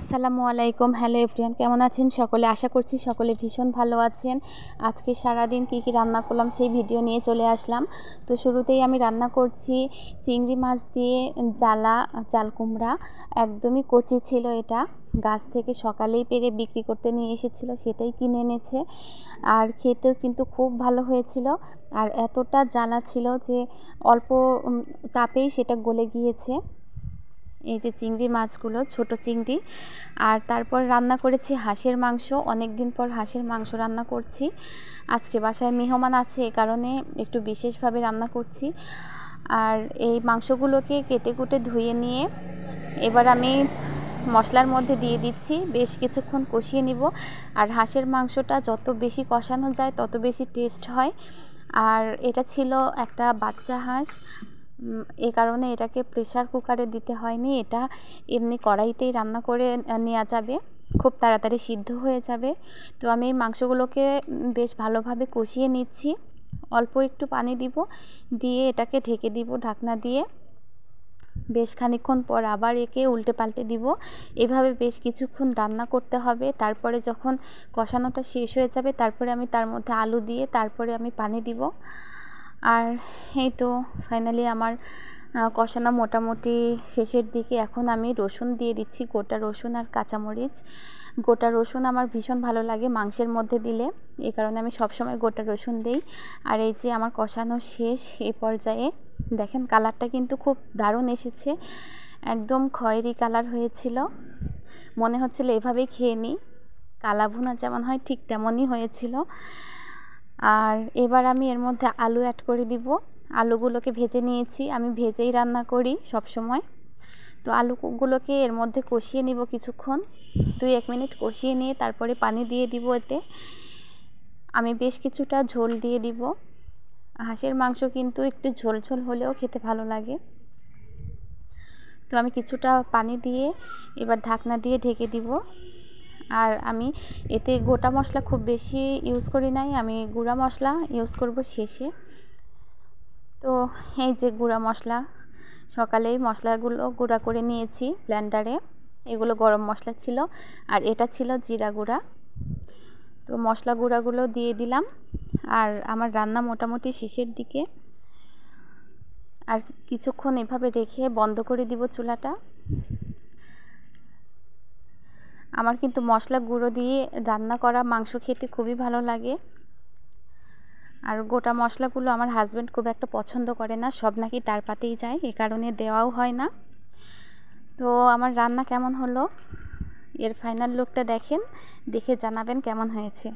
আসসালামু আলাইকুম। Hello everyone, কেমন আছেন সকলে? আশা করছি সকলে ভীষণ ভালো আছেন। আজকে সারাদিন কী কী রান্না করলাম সেই ভিডিও নিয়ে চলে আসলাম। তো শুরুতেই আমি রান্না করছি চিংড়ি মাছ দিয়ে চাল কুমড়া। একদমই কচি ছিল, এটা গাছ থেকে সকালেই পেরে বিক্রি করতে নিয়ে এসেছিল, সেটাই কিনে এনেছে। আর খেতেও কিন্তু খুব ভালো হয়েছিল। আর এতটা জ্বালা ছিল যে অল্প তাপেই সেটা গলে গিয়েছে। এই যে চিংড়ি মাছগুলো, ছোট চিংড়ি। আর তারপর রান্না করেছি হাঁসের মাংস। অনেক দিন পর হাঁসের মাংস রান্না করছি। আজকে বাসায় মেহমান আছে, এ কারণে একটু বিশেষভাবে রান্না করছি। আর এই মাংসগুলোকে কেটে কুটে ধুয়ে নিয়ে এবার আমি মশলার মধ্যে দিয়ে দিচ্ছি, বেশ কিছুক্ষণ কষিয়ে নিব। আর হাঁসের মাংসটা যত বেশি কষানো যায় তত বেশি টেস্ট হয়। আর এটা ছিল একটা বাচ্চা হাঁস, এই কারণে এটাকে প্রেসার কুকারে দিতে হয়নি, এটা এমনি কড়াইতেই রান্না করে নেওয়া যাবে, খুব তাড়াতাড়ি সিদ্ধ হয়ে যাবে। তো আমি এই মাংসগুলোকে বেশ ভালোভাবে কষিয়ে নিচ্ছি। অল্প একটু পানি দিব, দিয়ে এটাকে ঢেকে দিব ঢাকনা দিয়ে। বেশ খানিকক্ষণ পর আবার একে উল্টে পাল্টে দিব। এভাবে বেশ কিছুক্ষণ রান্না করতে হবে। তারপরে যখন কষানোটা শেষ হয়ে যাবে, তারপরে আমি তার মধ্যে আলু দিয়ে তারপরে আমি পানি দিব। আর এই তো ফাইনালি আমার কষানো মোটামুটি শেষের দিকে। এখন আমি রসুন দিয়ে দিচ্ছি, গোটা রসুন আর কাঁচামরিচ। গোটা রসুন আমার ভীষণ ভালো লাগে মাংসের মধ্যে দিলে, এই কারণে আমি সবসময় গোটা রসুন দিই। আর এই যে আমার কষানো শেষ, এই পর্যায়ে দেখেন কালারটা কিন্তু খুব দারুণ এসেছে, একদম খয়েরি কালার হয়েছিল। মনে হচ্ছিল এভাবেই খেয়ে নিই, কালা ভুনা যেমন হয় ঠিক তেমনই হয়েছিল। আর এবার আমি এর মধ্যে আলু অ্যাড করে দিব। আলুগুলোকে ভেজে নিয়েছি, আমি ভেজেই রান্না করি সব সময়। তো আলুগুলোকে এর মধ্যে কষিয়ে নিব কিছুক্ষণ, 2-1 মিনিট কষিয়ে নিয়ে তারপরে পানি দিয়ে দিব। এতে আমি বেশ কিছুটা ঝোল দিয়ে দিব। হাঁসের মাংস কিন্তু একটু ঝোল ঝোল হলেও খেতে ভালো লাগে। তো আমি কিছুটা পানি দিয়ে এবার ঢাকনা দিয়ে ঢেকে দিব। আর আমি এতে গোটা মশলা খুব বেশি ইউজ করি নাই, আমি গুঁড়া মশলা ইউজ করব শেষে। তো এই যে গুঁড়া মশলা, সকালেই মশলাগুলো গুঁড়া করে নিয়েছি ব্লেন্ডারে। এগুলো গরম মশলা ছিল, আর এটা ছিল জিরা গুঁড়া। তো মশলা গুঁড়াগুলো দিয়ে দিলাম। আর আমার রান্না মোটামুটি শেষের দিকে। আর কিছুক্ষণ এভাবে রেখে বন্ধ করে দিব চুলাটা। আমার কিন্তু মশলা গুঁড়ো দিয়ে রান্না করা মাংস খেতে খুবই ভালো লাগে। আর গোটা মশলাগুলো আমার হাজব্যান্ড খুব একটা পছন্দ করে না, সব নাকি তার পাতেই যায়, এ কারণে দেওয়াও হয় না। তো আমার রান্না কেমন হলো, এর ফাইনাল লুকটা দেখেন, দেখে জানাবেন কেমন হয়েছে।